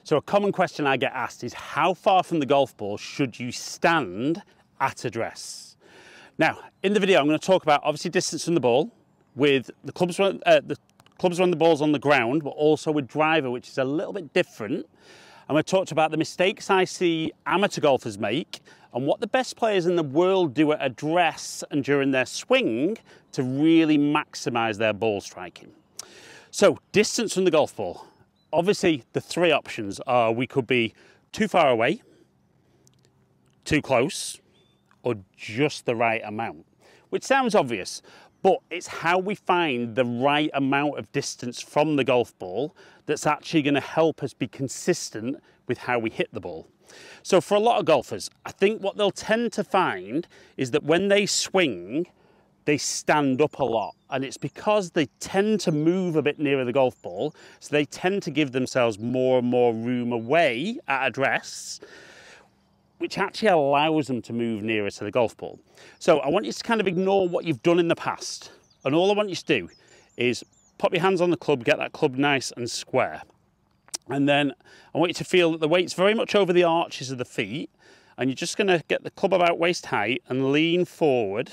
So a common question I get asked is how far from the golf ball should you stand at address? Now, in the video, I'm going to talk about obviously distance from the ball with the clubs when the ball's on the ground, but also with driver, which is a little bit different. I'm going to talk about the mistakes I see amateur golfers make and what the best players in the world do at address and during their swing to really maximize their ball striking. So, distance from the golf ball. Obviously, the three options are we could be too far away, too close, or just the right amount, which sounds obvious, but it's how we find the right amount of distance from the golf ball that's actually going to help us be consistent with how we hit the ball. So for a lot of golfers, I think what they'll tend to find is that when they swing, they stand up a lot, and it's because they tend to move a bit nearer the golf ball, so they tend to give themselves more and more room away at address, which actually allows them to move nearer to the golf ball. So I want you to kind of ignore what you've done in the past, and all I want you to do is pop your hands on the club, get that club nice and square, and then I want you to feel that the weight's very much over the arches of the feet, and you're just going to get the club about waist height and lean forward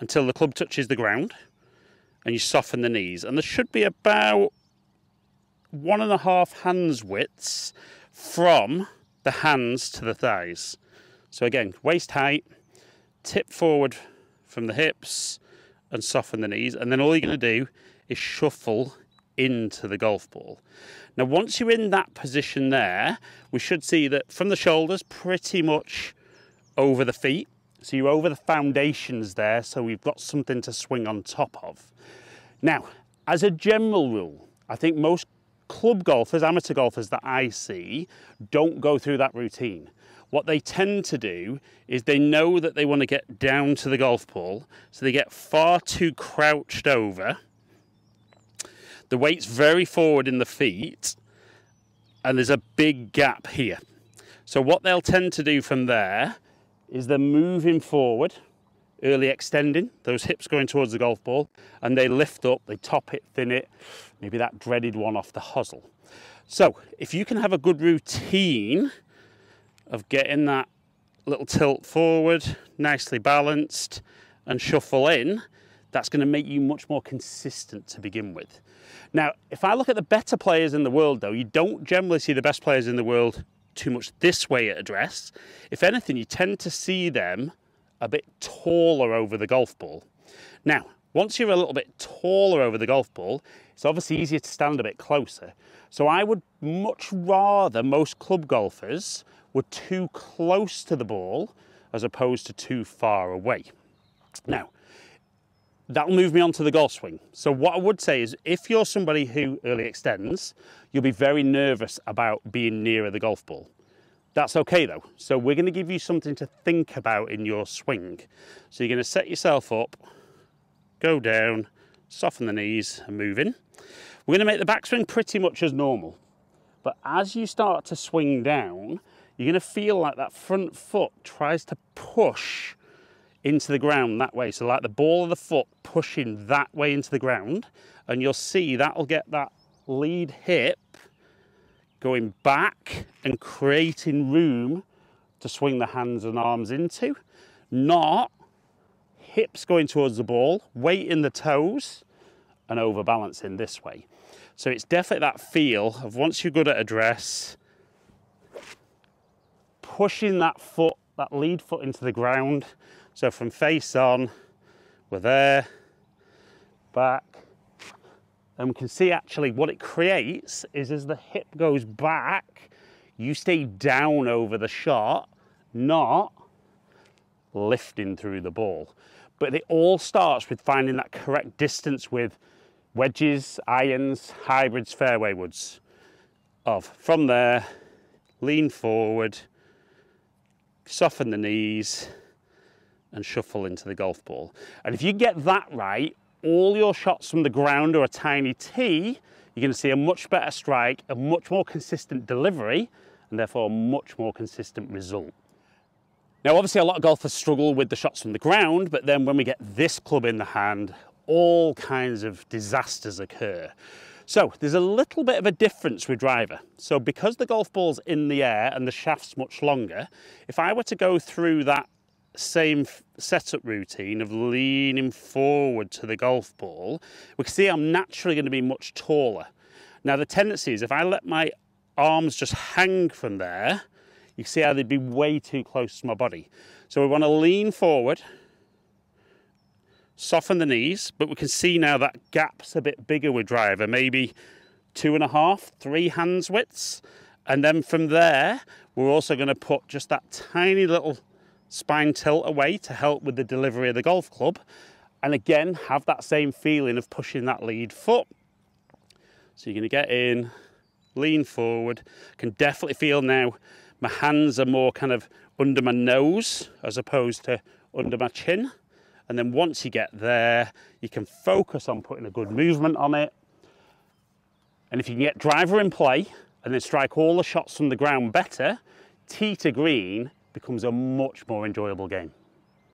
until the club touches the ground, and you soften the knees. And there should be about 1.5 hands widths from the hands to the thighs. So again, waist height, tip forward from the hips and soften the knees. And then all you're going to do is shuffle into the golf ball. Now, once you're in that position there, we should see that from the shoulders, pretty much over the feet. So you're over the foundations there, so we've got something to swing on top of. Now, as a general rule, I think most club golfers, amateur golfers that I see, don't go through that routine. What they tend to do is they know that they want to get down to the golf ball, so they get far too crouched over. The weight's very forward in the feet, and there's a big gap here. So what they'll tend to do from there is they're moving forward, early extending, those hips going towards the golf ball, and they lift up, they top it, thin it, maybe that dreaded one off the hosel. So if you can have a good routine of getting that little tilt forward, nicely balanced, and shuffle in, that's going to make you much more consistent to begin with. Now, if I look at the better players in the world, though, you don't generally see the best players in the world too much this way at address. If anything, you tend to see them a bit taller over the golf ball. Now, once you're a little bit taller over the golf ball, it's obviously easier to stand a bit closer. So I would much rather most club golfers were too close to the ball as opposed to too far away. Now, that'll move me on to the golf swing. So what I would say is if you're somebody who early extends, you'll be very nervous about being nearer the golf ball. That's okay though. So we're going to give you something to think about in your swing. So you're going to set yourself up, go down, soften the knees and move in. We're going to make the backswing pretty much as normal. But as you start to swing down, you're going to feel like that front foot tries to push into the ground that way. So like the ball of the foot pushing that way into the ground, and you'll see that'll get that lead hip going back and creating room to swing the hands and arms into, not hips going towards the ball, weight in the toes and overbalancing this way. So it's definitely that feel of once you're good at address, pushing that foot, that lead foot into the ground. So from face on, we're there, back, and we can see actually what it creates is as the hip goes back, you stay down over the shot, not lifting through the ball. But it all starts with finding that correct distance with wedges, irons, hybrids, fairway woods. From there, lean forward, soften the knees, and shuffle into the golf ball. And if you get that right, all your shots from the ground or a tiny tee, you're going to see a much better strike, a much more consistent delivery, and therefore a much more consistent result. Now, obviously a lot of golfers struggle with the shots from the ground, but then when we get this club in the hand, all kinds of disasters occur. So there's a little bit of a difference with driver. So because the golf ball's in the air and the shaft's much longer, if I were to go through that same setup routine of leaning forward to the golf ball, we can see I'm naturally going to be much taller. Now the tendency is if I let my arms just hang from there, you can see how they'd be way too close to my body. So we want to lean forward, soften the knees, but we can see now that gap's a bit bigger with driver, maybe 2.5, 3 hands widths. And then from there, we're also going to put just that tiny little spine tilt away to help with the delivery of the golf club. And again, have that same feeling of pushing that lead foot. So you're going to get in, lean forward. Can definitely feel now my hands are more kind of under my nose as opposed to under my chin. And then once you get there, you can focus on putting a good movement on it. And if you can get driver in play and then strike all the shots from the ground better, tee to green becomes a much more enjoyable game.